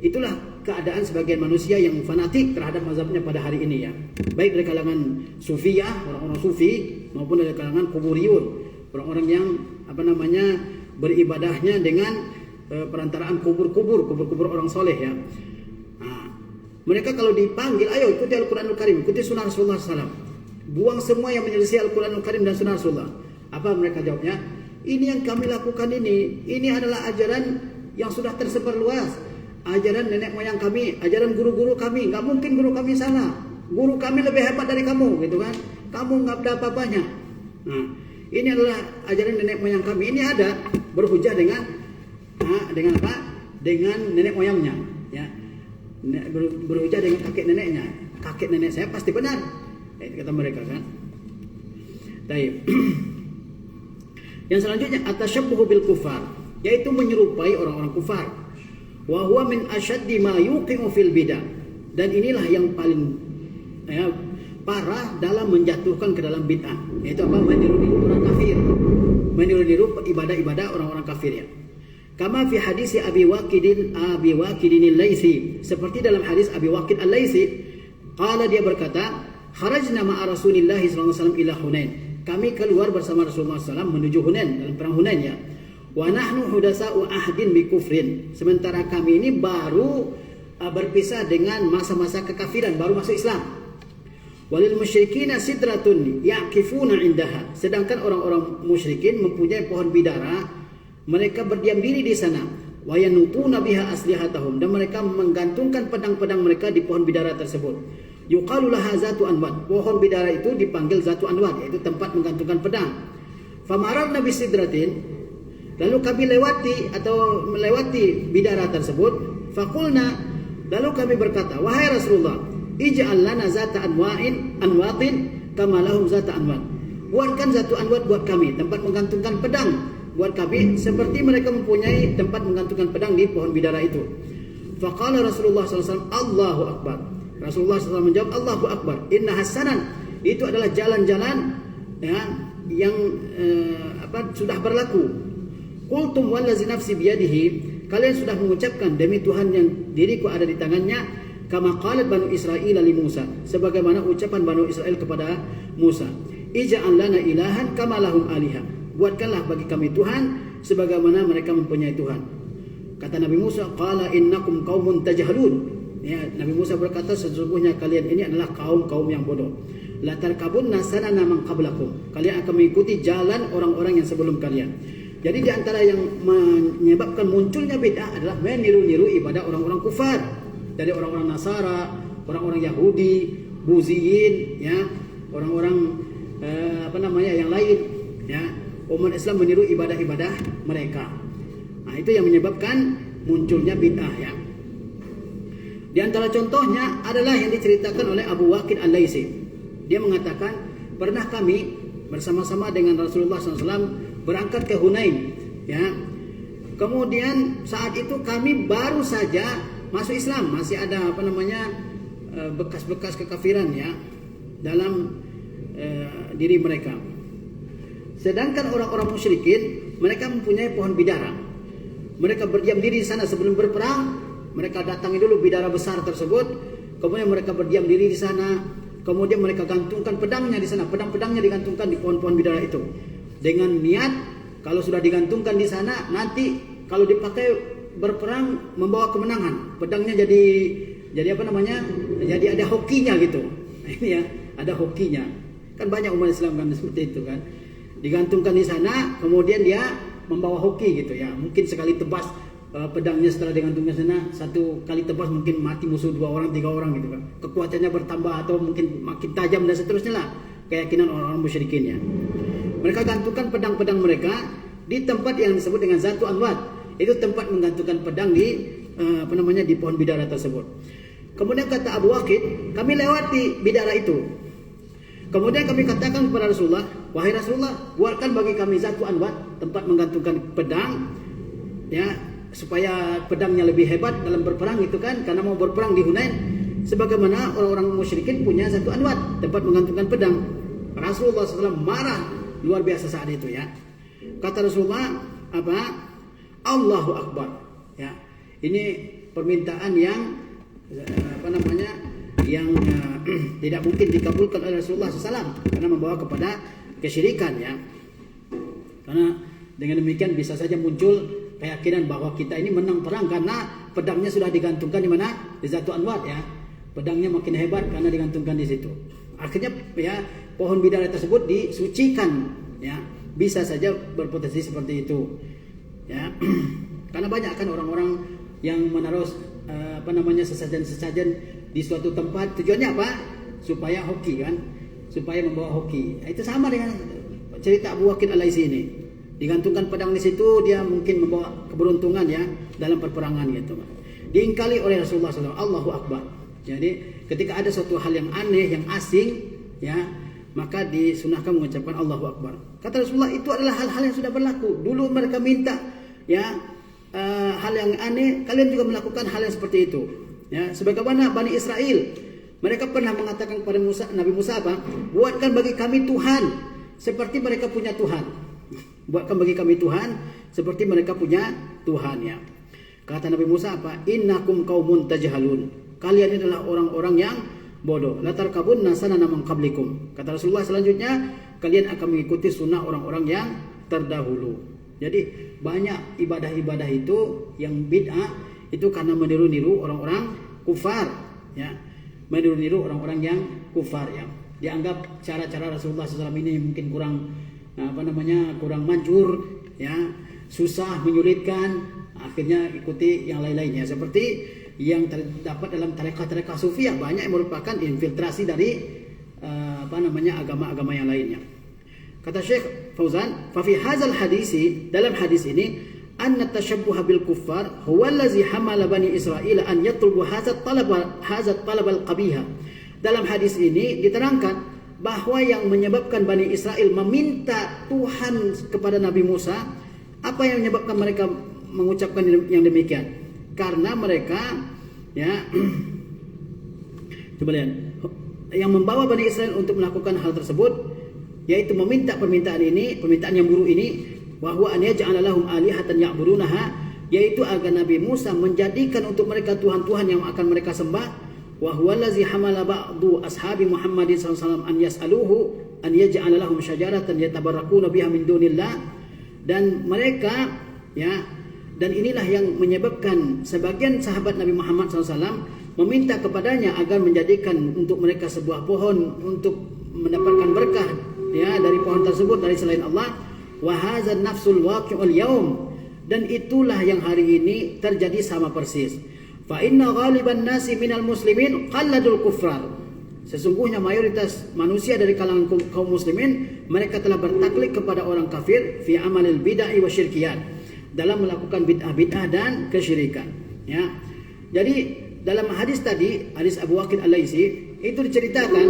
Speaker 1: itulah keadaan sebagian manusia yang fanatik terhadap mazhabnya pada hari ini, ya. Baik dari kalangan sufiyah, orang-orang sufi, maupun dari kalangan kuburiyun, orang-orang yang beribadahnya dengan perantaraan kubur-kubur orang soleh, ya. Nah, mereka kalau dipanggil, ayo ikuti Al-Qur'anul Karim, ikuti sunnah Rasulullah SAW. Buang semua yang menyelisih Al-Qur'anul Karim dan sunnah Rasulullah. Apa mereka jawabnya? Ini yang kami lakukan ini adalah ajaran yang sudah tersebar luas, ajaran nenek moyang kami, ajaran guru-guru kami. Nggak mungkin guru kami salah, guru kami lebih hebat dari kamu, gitu kan? Kamu nggak ada apa-apanya. Nah, ini adalah ajaran nenek moyang kami. Ini ada berhujah dengan apa? Dengan nenek moyangnya, ya. Berhujah dengan kakek neneknya. Kakek nenek saya pasti benar, kata mereka kan. Baik. Yang selanjutnya, atasyabbuhu bil kufar, yaitu menyerupai orang-orang kufar. Wa huwa min asyaddi ma yuqi'u fil bidah, dan inilah yang paling parah dalam menjatuhkan ke dalam bid'ah, yaitu apa? Meniru-niru orang kafir, meniru-niru ibadah-ibadah orang-orang kafir, ya. Kama fi hadis Abi Waqidin al-Laitsi, seperti dalam hadis Abi Waqid al-Laitsi, qala, dia berkata, kharajna ma'a Rasulillah sallallahu alaihi wasallam ila Hunain. Kami keluar bersama Rasulullah SAW menuju Hunain, dalam perang Hunain, ya. Wa nahnu hudasa'u ahdin bi kufrin. Sementara kami ini baru berpisah dengan masa-masa kekafiran, baru masuk Islam. Walil musyrikina sidratun yaqifuna indaha. Sedangkan orang-orang musyrikin mempunyai pohon bidara, mereka berdiam diri di sana. Wa yanutuna biha aslihatahum, dan mereka menggantungkan pedang-pedang mereka di pohon bidara tersebut. yuqalu laha zatu anwat. Pohon bidara itu dipanggil zatu anwat, yaitu tempat menggantungkan pedang. Famararna bisidratin, lalu kami melewati bidara tersebut. Faqulna, lalu kami berkata, wahai Rasulullah, ij'al lana zata anwatin kama lahum zata anwat. Buatkan zatu anwat buat kami, tempat menggantungkan pedang buat kami seperti mereka mempunyai tempat menggantungkan pedang di pohon bidara itu. Faqala Rasulullah SAW, Allahu Akbar. Rasulullah SAW menjawab, Allahu Akbar. Inna hasanan, itu adalah jalan-jalan ya, yang sudah berlaku. Qultum wallazi nafsi biyadihi, kalian sudah mengucapkan demi Tuhan yang diriku ada di tangannya, kama qalat Banu Israil li Musa, sebagaimana ucapan Banu Israel kepada Musa. Ij'al lana ilahan kama lahum aliha. Buatkanlah bagi kami Tuhan sebagaimana mereka mempunyai Tuhan. Kata Nabi Musa, qala innakum qaumun tajhalun. Ya, Nabi Musa berkata, sesungguhnya kalian ini adalah kaum yang bodoh. La tarkabunna sanana man qablakum. Kalian akan mengikuti jalan orang-orang yang sebelum kalian. Jadi di antara yang menyebabkan munculnya bid'ah adalah meniru-niru ibadah orang-orang kufar. Dari orang-orang Nasara, orang-orang Yahudi, Buziyin, ya, orang-orang yang lain, ya. Umat Islam meniru ibadah-ibadah mereka. Nah, itu yang menyebabkan munculnya bid'ah, ya. Di antara contohnya adalah yang diceritakan oleh Abu Waqid Al-Laisi. Dia mengatakan, pernah kami bersama-sama dengan Rasulullah SAW berangkat ke Hunain, ya. Kemudian saat itu kami baru saja masuk Islam, masih ada bekas-bekas kekafiran, ya, dalam diri mereka. Sedangkan orang-orang musyrikin, mereka mempunyai pohon bidara. Mereka berdiam diri di sana sebelum berperang. Mereka datangi dulu bidara besar tersebut, kemudian mereka berdiam diri di sana. Kemudian mereka gantungkan pedangnya di sana. Pedang-pedangnya digantungkan di pohon-pohon bidara itu. Dengan niat, kalau sudah digantungkan di sana, nanti kalau dipakai berperang membawa kemenangan. Pedangnya jadi ada hokinya gitu. Ini ya, ada hokinya. Kan banyak umat Islam kan seperti itu kan. Digantungkan di sana, kemudian dia membawa hoki gitu ya. Mungkin sekali tebas pedangnya setelah digantungkan di sana, satu kali tebas mungkin mati musuh 2 orang, 3 orang gitu kan. Kekuatannya bertambah atau mungkin makin tajam dan seterusnya lah. Keyakinan orang-orang musyrikin ya. Mereka gantungkan pedang-pedang mereka di tempat yang disebut dengan Zatu Anwat. Itu tempat menggantungkan pedang di di pohon bidara tersebut. Kemudian kata Abu Waqid, kami lewati bidara itu. Kemudian kami katakan kepada Rasulullah, wahai Rasulullah, buatkan bagi kami Zatu Anwat, tempat menggantungkan pedang, ya, supaya pedangnya lebih hebat dalam berperang itu kan, karena mau berperang di Hunain, sebagaimana orang-orang musyrikin punya Zatu Anwat, tempat menggantungkan pedang. Rasulullah SAW marah luar biasa saat itu ya. Kata Rasulullah Allahu Akbar. Ya, ini permintaan yang yang tidak mungkin dikabulkan oleh Rasulullah SAW karena membawa kepada kesyirikan ya. Karena dengan demikian bisa saja muncul keyakinan bahwa kita ini menang perang karena pedangnya sudah digantungkan di mana? Di Zatu Anwat ya. Pedangnya makin hebat karena digantungkan di situ. Akhirnya ya pohon bidara tersebut disucikan ya. Bisa saja berpotensi seperti itu. Ya. Karena banyak kan orang-orang yang menaruh sesajen-sesajen di suatu tempat, tujuannya apa? Supaya hoki kan, supaya membawa hoki. Nah, itu sama dengan cerita Abu Waqid Al-Laisi ini. Digantungkan pedang di situ, dia mungkin membawa keberuntungan ya dalam perperangan gitu. Diingkali oleh Rasulullah SAW. Allahu Akbar. Jadi ketika ada suatu hal yang aneh, yang asing, ya, maka disunahkan mengucapkan Allahu Akbar. Kata Rasulullah, itu adalah hal-hal yang sudah berlaku. Dulu mereka minta, ya, hal yang aneh, kalian juga melakukan hal yang seperti itu. Ya, sebagaimana Bani Israel, mereka pernah mengatakan kepada Nabi Musa apa? Buatkan bagi kami Tuhan seperti mereka punya Tuhan. Buatkan bagi kami Tuhan seperti mereka punya Tuhan ya. Kata Nabi Musa apa? Innakum qaumun tajhalun. Kalian adalah orang-orang yang bodoh. La tarkabunna sanana man qablikum. Kata Rasulullah selanjutnya, kalian akan mengikuti sunnah orang-orang yang terdahulu. Jadi banyak ibadah-ibadah itu yang bid'ah itu karena meniru-niru orang-orang kufar ya, meniru-niru orang-orang yang kufar ya. Dianggap cara-cara Rasulullah SAW ini mungkin kurang kurang manjur ya, susah, menyulitkan, akhirnya ikuti yang lain-lainnya seperti yang terdapat dalam tarekat-tarekat sufiyah banyak yang merupakan infiltrasi dari agama-agama yang lainnya. Kata Syekh Fauzan, fa fi hadzal hadisi, dalam hadis ini, anna tashabbuha bil kuffar huwa allazi hamala bani Israil an yatlubu hadzal talab al-qabiha. Dalam hadis ini diterangkan bahwa yang menyebabkan Bani Israel meminta Tuhan kepada Nabi Musa, apa yang menyebabkan mereka mengucapkan yang demikian? Karena mereka, ya, coba lihat, yang membawa Bani Israel untuk melakukan hal tersebut, yaitu meminta permintaan yang buruk ini, bahwa an yaj'ala lahum alihatan ya'budunaha, yaitu agar Nabi Musa menjadikan untuk mereka tuhan-tuhan yang akan mereka sembah. Wa huwa allazi hamala ba'du ashabi Muhammadin sallallahu alaihi wasallam an yas'aluhu an yaj'ala lahum syajaratan yatabarrakuna biha min dunillah. Dan mereka, ya, dan inilah yang menyebabkan sebagian sahabat Nabi Muhammad SAW meminta kepadanya agar menjadikan untuk mereka sebuah pohon untuk mendapatkan berkah, ya, dari pohon tersebut dari selain Allah. Wa hadzal nafsul waqi'ul yaum, dan itulah yang hari ini terjadi sama persis. Fa inna ghaliban nasi minal muslimin qalladul kufrar. Sesungguhnya mayoritas manusia dari kalangan kaum muslimin, mereka telah bertaklid kepada orang kafir fi amalil bid'ah wa syirkiyat, dalam melakukan bid'ah dan kesyirikan, ya. Jadi dalam hadis tadi, hadis Abu Waqid Al-Laitsi, itu diceritakan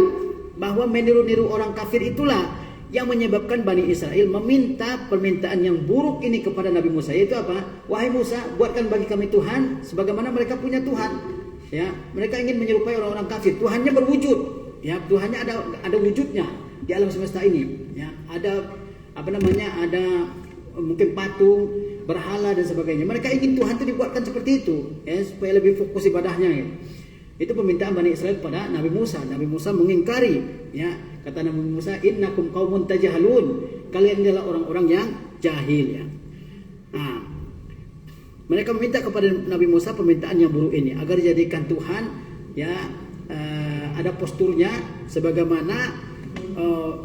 Speaker 1: bahwa meniru-niru orang kafir itulah yang menyebabkan Bani Israel meminta permintaan yang buruk ini kepada Nabi Musa, yaitu apa? Wahai Musa, buatkan bagi kami Tuhan sebagaimana mereka punya Tuhan. Ya, mereka ingin menyerupai orang-orang kafir. Tuhannya berwujud, ya, Tuhannya ada wujudnya di alam semesta ini. Ya, ada ada mungkin patung, berhala dan sebagainya. Mereka ingin Tuhan itu dibuatkan seperti itu, ya, supaya lebih fokus ibadahnya. Ya. Itu permintaan Bani Israel kepada Nabi Musa. Nabi Musa mengingkari, ya. Kata Nabi Musa, innakum qaumun tajhalun. Kalian adalah orang-orang yang jahil, ya. Nah, mereka meminta kepada Nabi Musa permintaan yang buruk ini agar dijadikan Tuhan, ya, ada posturnya sebagaimana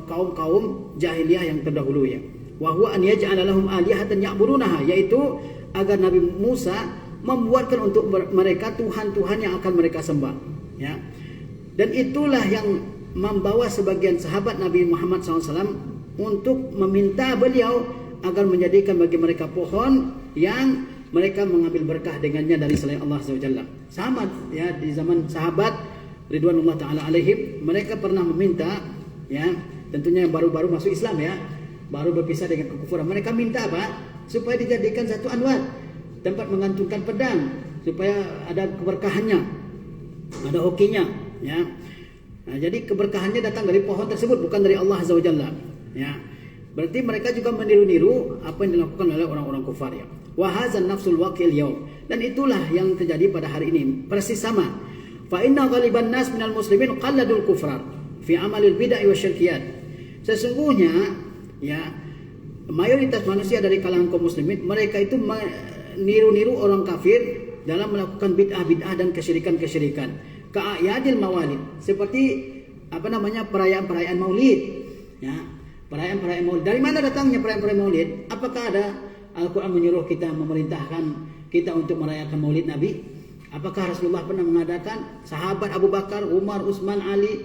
Speaker 1: kaum-kaum jahiliyah yang terdahulu, ya. Wa huwa an yaj'ala lahum alihatan ya'budunaha, yaitu agar Nabi Musa membuatkan untuk mereka tuhan-tuhan yang akan mereka sembah, ya. Dan itulah yang membawa sebagian sahabat Nabi Muhammad SAW untuk meminta beliau agar menjadikan bagi mereka pohon yang mereka mengambil berkah dengannya dari selain Allah SWT. Sama, ya, di zaman sahabat Ridwanullah Ta'ala alaihim, mereka pernah meminta, ya, tentunya yang baru-baru masuk Islam, ya, baru berpisah dengan kekufuran. Mereka minta apa? Supaya dijadikan satu anwar, tempat mengantungkan pedang, supaya ada keberkahannya, ada hokinya, ya. Nah, jadi keberkahannya datang dari pohon tersebut, bukan dari Allah Azza wa Jalla, ya. Berarti mereka juga meniru-niru apa yang dilakukan oleh orang-orang kufar, ya. Wa hadzal nafsul waqil yaum, dan itulah yang terjadi pada hari ini, persis sama. Fa inna ghaliban nas minal muslimin qalladul kufrar fi amalil bid'ah wa syirkiyat. Sesungguhnya, ya, mayoritas manusia dari kalangan kaum muslimin, mereka itu meniru-niru orang kafir dalam melakukan bid'ah dan kesyirikan-kesyirikan. Ka'ayadil mawalid, seperti perayaan-perayaan maulid, ya, perayaan-perayaan maulid. Dari mana datangnya perayaan-perayaan maulid? Apakah ada Al-Quran menyuruh kita, memerintahkan kita untuk merayakan maulid Nabi? Apakah Rasulullah pernah mengadakan? Sahabat Abu Bakar, Umar, Utsman, Ali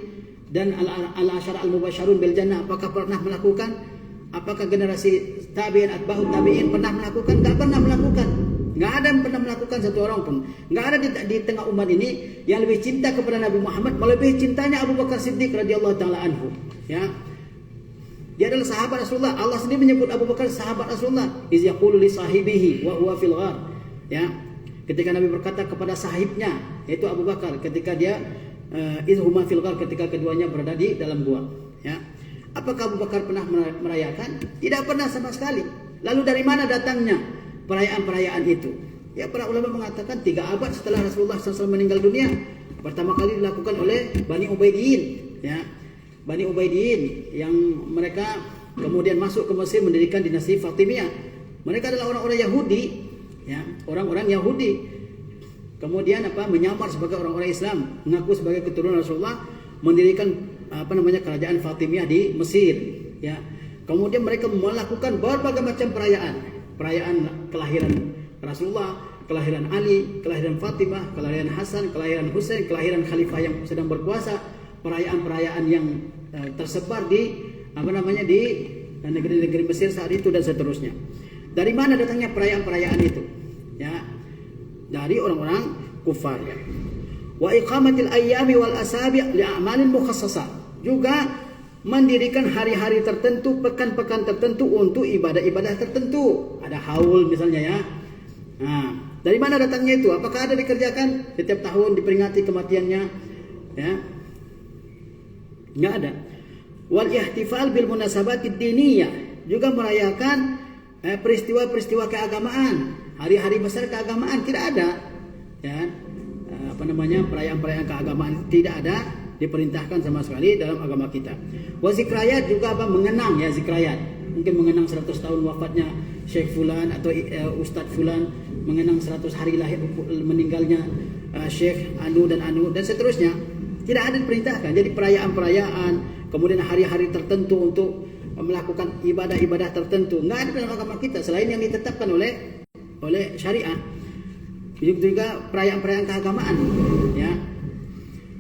Speaker 1: dan al-asyara al-mubasysyarun bil jannah, apakah pernah melakukan? Apakah generasi tabi'in, atba'ut tabi'in pernah melakukan? Enggak pernah melakukan. Enggak ada yang pernah melakukan satu orang pun. Enggak ada di tengah umat ini yang lebih cinta kepada Nabi Muhammad melebihi cintanya Abu Bakar Siddiq radhiyallahu taala anhu, ya. Dia adalah sahabat Rasulullah. Allah sendiri menyebut Abu Bakar sahabat Rasulullah. Iz yaqulu li sahibihi wa huwa fil ghar, ya. Ketika Nabi berkata kepada sahibnya, yaitu Abu Bakar, ketika dia izhuma fil ghar, ketika keduanya berada di dalam gua, ya. Apakah Abu Bakar pernah merayakan? Tidak pernah sama sekali. Lalu dari mana datangnya perayaan-perayaan itu? Ya, para ulama mengatakan 3 abad setelah Rasulullah SAW meninggal dunia, pertama kali dilakukan oleh Bani Ubaidiyin, ya. Bani Ubaidiyin yang mereka kemudian masuk ke Mesir mendirikan dinasti Fatimiyah. Mereka adalah orang-orang Yahudi, ya, orang-orang Yahudi. Kemudian menyamar sebagai orang-orang Islam, mengaku sebagai keturunan Rasulullah, mendirikan kerajaan Fatimiyah di Mesir, ya. Kemudian mereka melakukan berbagai macam perayaan kelahiran Rasulullah, kelahiran Ali, kelahiran Fatimah, kelahiran Hasan, kelahiran Husain, kelahiran khalifah yang sedang berkuasa, perayaan-perayaan yang tersebar di di negeri-negeri Mesir saat itu dan seterusnya. Dari mana datangnya perayaan-perayaan itu? Ya, dari orang-orang kufar. Ya. Wa iqamatil ayyami wal asabi' li a'malin mukhassasah. Juga mendirikan hari-hari tertentu, pekan-pekan tertentu untuk ibadah-ibadah tertentu. Ada haul misalnya ya. Nah, dari mana datangnya itu? Apakah ada dikerjakan setiap tahun diperingati kematiannya? Ya. Enggak ada. Wal ihtifal bil munasabatid diniyah, juga merayakan peristiwa-peristiwa keagamaan, hari-hari besar keagamaan tidak ada. Ya. Perayaan-perayaan keagamaan tidak ada diperintahkan sama sekali dalam agama kita. Wa zikrayat juga mengenang ya zikrayat. Mungkin mengenang 100 tahun wafatnya Syekh Fulan atau Ustadz Fulan, mengenang 100 hari lahir meninggalnya Syekh Anu dan seterusnya. Tidak ada diperintahkan. Jadi perayaan-perayaan, kemudian hari-hari tertentu untuk melakukan ibadah-ibadah tertentu, nggak ada dalam agama kita selain yang ditetapkan oleh syariah. Juga perayaan-perayaan keagamaan, ya,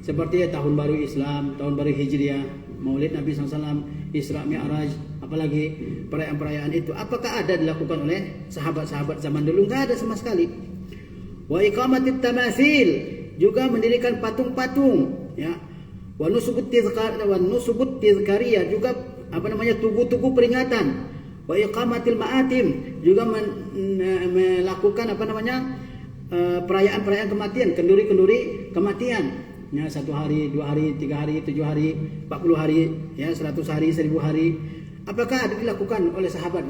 Speaker 1: seperti tahun baru Islam, tahun baru Hijriah, Maulid Nabi SAW, Isra Mi'raj, apalagi perayaan-perayaan itu. Apakah ada dilakukan oleh sahabat-sahabat zaman dulu? Nggak ada sama sekali. Wa iqamatit tamatsil, juga mendirikan patung-patung, ya. Wa nusubut tizkariyah, juga tugu-tugu peringatan. Wa iqamatil ma'atim, juga melakukan perayaan-perayaan kematian, kenduri-kenduri kematian. Ya, 1 hari, 2 hari, 3 hari, 7 hari, 40 hari, ya, 100 hari, 1000 hari. Apakah ada dilakukan oleh sahabat?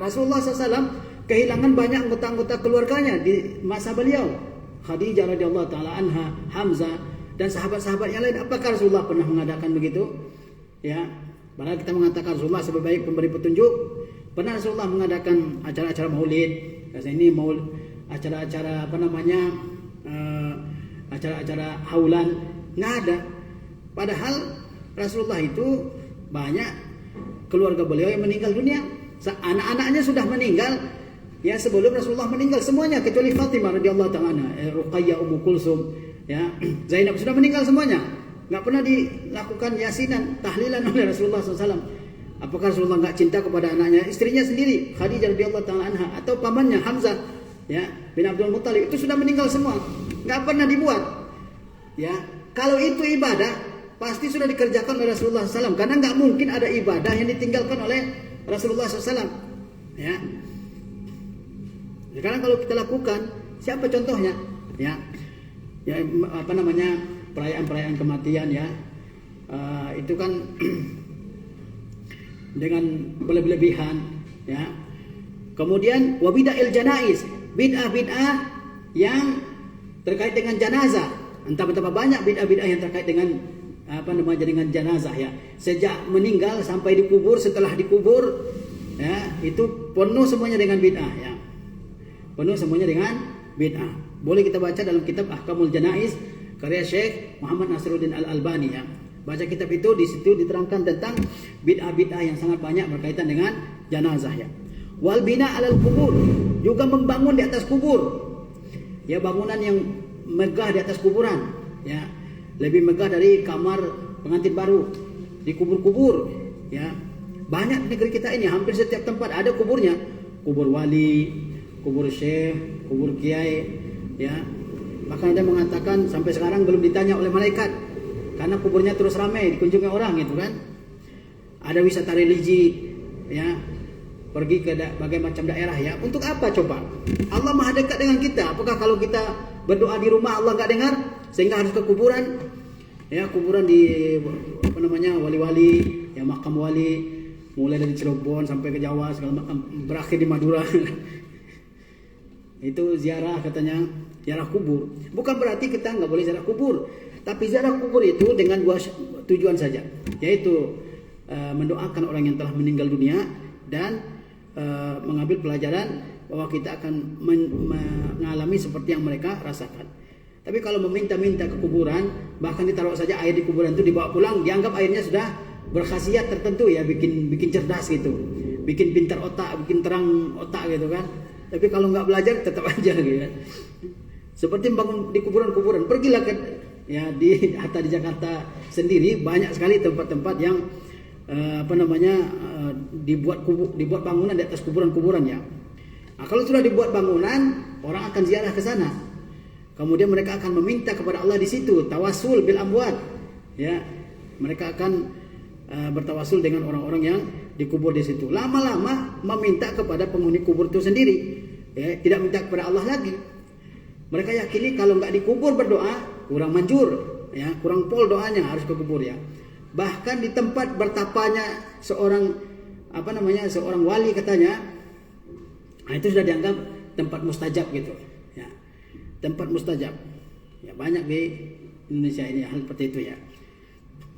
Speaker 1: Rasulullah SAW kehilangan banyak anggota-anggota keluarganya di masa beliau. Khadijah radhiyallahu taala anha, Hamzah dan sahabat-sahabat yang lain. Apakah Rasulullah pernah mengadakan begitu? Ya, padahal kita mengatakan Rasulullah sebagai pemberi petunjuk. Pernah Rasulullah mengadakan acara-acara maulid? Ini maulid, acara-acara acara-acara haulan? Nggak ada. Padahal Rasulullah itu banyak keluarga beliau yang meninggal dunia. Anak-anaknya sudah meninggal ya sebelum Rasulullah meninggal semuanya, kecuali Fatimah radhiyallahu taala anha, Ruqayyah, Ummu Kulsum, ya, Zainab sudah meninggal semuanya. Nggak pernah dilakukan yasinan, tahlilan oleh Rasulullah SAW. Apakah Rasulullah nggak cinta kepada anaknya, istrinya sendiri Khadijah radhiyallahu taala anha, atau pamannya Hamzah, ya, bin Abdul Muttalib, itu sudah meninggal semua, nggak pernah dibuat. Ya, kalau itu ibadah pasti sudah dikerjakan oleh Rasulullah SAW, karena nggak mungkin ada ibadah yang ditinggalkan oleh Rasulullah SAW. Ya, sekarang kalau kita lakukan, siapa contohnya? Ya, perayaan-perayaan kematian, ya, itu kan dengan berlebihan, ya. Kemudian wabida'il janaiz, bid'ah-bid'ah yang terkait dengan jenazah. Entah betapa banyak bid'ah-bid'ah yang terkait dengan dengan jenazah, ya. Sejak meninggal sampai dikubur, setelah dikubur, ya, itu penuh semuanya dengan bid'ah, ya. Penuh semuanya dengan bid'ah. Boleh kita baca dalam kitab Ahkamul Janaiz karya Syekh Muhammad Nasiruddin Al-Albani, ya. Baca kitab itu, di situ diterangkan tentang bid'ah-bid'ah yang sangat banyak berkaitan dengan jenazah, ya. Wal bina 'alal kubur, juga membangun di atas kubur. Ya, bangunan yang megah di atas kuburan, ya. Lebih megah dari kamar pengantin baru di kubur-kubur, ya. Banyak di negeri kita ini, hampir setiap tempat ada kuburnya. Kubur wali, kubur syekh, kubur kiai, ya. Bahkan ada mengatakan sampai sekarang belum ditanya oleh malaikat, karena kuburnya terus ramai dikunjungi orang, gitu kan. Ada wisata religi, ya, pergi ke berbagai macam daerah, ya. Untuk apa coba? Allah Maha dekat dengan kita. Apakah kalau kita berdoa di rumah Allah nggak dengar sehingga harus ke kuburan? Ya, kuburan di wali-wali, ya, makam wali, mulai dari Cirebon sampai ke Jawa segala macam, berakhir di Madura. Itu ziarah, katanya ziarah kubur. Bukan berarti kita nggak boleh ziarah kubur, tapi ziarah kubur itu dengan dua tujuan saja, yaitu mendoakan orang yang telah meninggal dunia dan mengambil pelajaran bahwa kita akan mengalami seperti yang mereka rasakan. Tapi kalau meminta-minta ke kuburan, bahkan ditaruh saja air di kuburan itu dibawa pulang, dianggap airnya sudah berkhasiat tertentu, ya, bikin cerdas gitu, bikin pintar otak, bikin terang otak, gitu kan. tapi kalau nggak belajar tetap aja gitu ya. Seperti bangun di kuburan-kuburan, pergilah ke ya di Hatta di Jakarta sendiri banyak sekali tempat-tempat yang dibuat bangunan di atas kuburan-kuburan ya. Nah, kalau sudah dibuat bangunan, orang akan ziarah ke sana. Kemudian mereka akan meminta kepada Allah di situ, tawasul bil amwat. Ya, mereka akan bertawasul dengan orang-orang yang dikubur di situ. Lama-lama meminta kepada penghuni kubur itu sendiri. Ya, tidak minta kepada Allah lagi. Mereka yakini kalau nggak dikubur berdoa kurang manjur, ya, kurang pol doanya, harus ke kubur ya. Bahkan di tempat bertapanya seorang seorang wali katanya, nah itu sudah dianggap tempat mustajab gitu ya, tempat mustajab ya. Banyak di Indonesia ini hal seperti itu ya.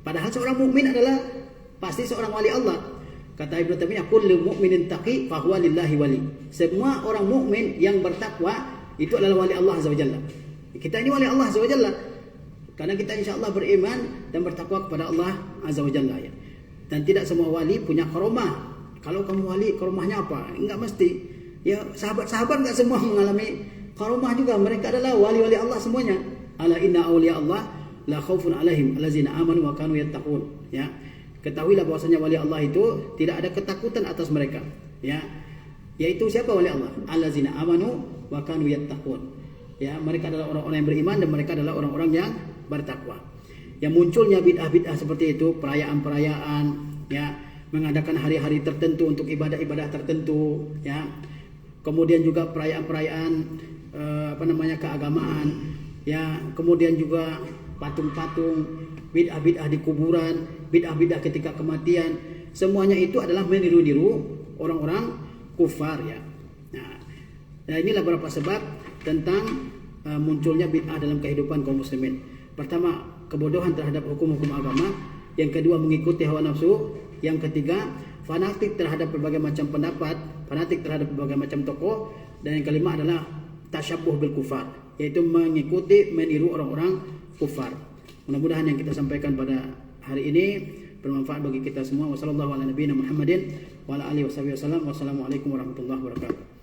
Speaker 1: Padahal seorang mukmin adalah pasti seorang wali Allah. Kata Ibnu Taimiyah, kullu mu'minin taqi fa huwa lillahi wali. Semua orang mukmin yang bertakwa itu adalah wali Allah azza wajalla. Kita ini wali Allah azza wajalla karena kita insyaallah beriman dan bertakwa kepada Allah azza wajalla ya. Dan tidak semua wali punya karomah. Kalau kamu wali, karomahnya apa? Enggak mesti. Ya, sahabat-sahabat enggak semua mengalami karomah juga. Mereka adalah wali-wali Allah semuanya. Ala inna awliya Allah la khaufun alaihim allazina amanu wa kanu yattaqun. Ya. Ketahuilah bahwasanya wali Allah itu tidak ada ketakutan atas mereka. Ya. Yaitu siapa wali Allah? Allazina amanu wa kanu yattaqun. Ya, mereka adalah orang-orang yang beriman dan mereka adalah orang-orang yang bertakwa. Yang munculnya bid'ah-bid'ah seperti itu, perayaan-perayaan, ya, mengadakan hari-hari tertentu untuk ibadah-ibadah tertentu, ya. Kemudian juga perayaan-perayaan keagamaan, ya. Kemudian juga patung-patung, bid'ah-bid'ah di kuburan, bid'ah-bid'ah ketika kematian, semuanya itu adalah meniru-niru orang-orang kufar ya. Nah, inilah beberapa sebab tentang munculnya bid'ah dalam kehidupan kaum muslimin. Pertama, kebodohan terhadap hukum-hukum agama. Yang kedua, mengikuti hawa nafsu. Yang ketiga, fanatik terhadap berbagai macam pendapat, fanatik terhadap berbagai macam tokoh. Dan yang kelima adalah tasyabuh bil kufar, yaitu mengikuti, meniru orang-orang kufar. Mudah-mudahan yang kita sampaikan pada hari ini bermanfaat bagi kita semua. Wassalamualaikum warahmatullahi wabarakatuh.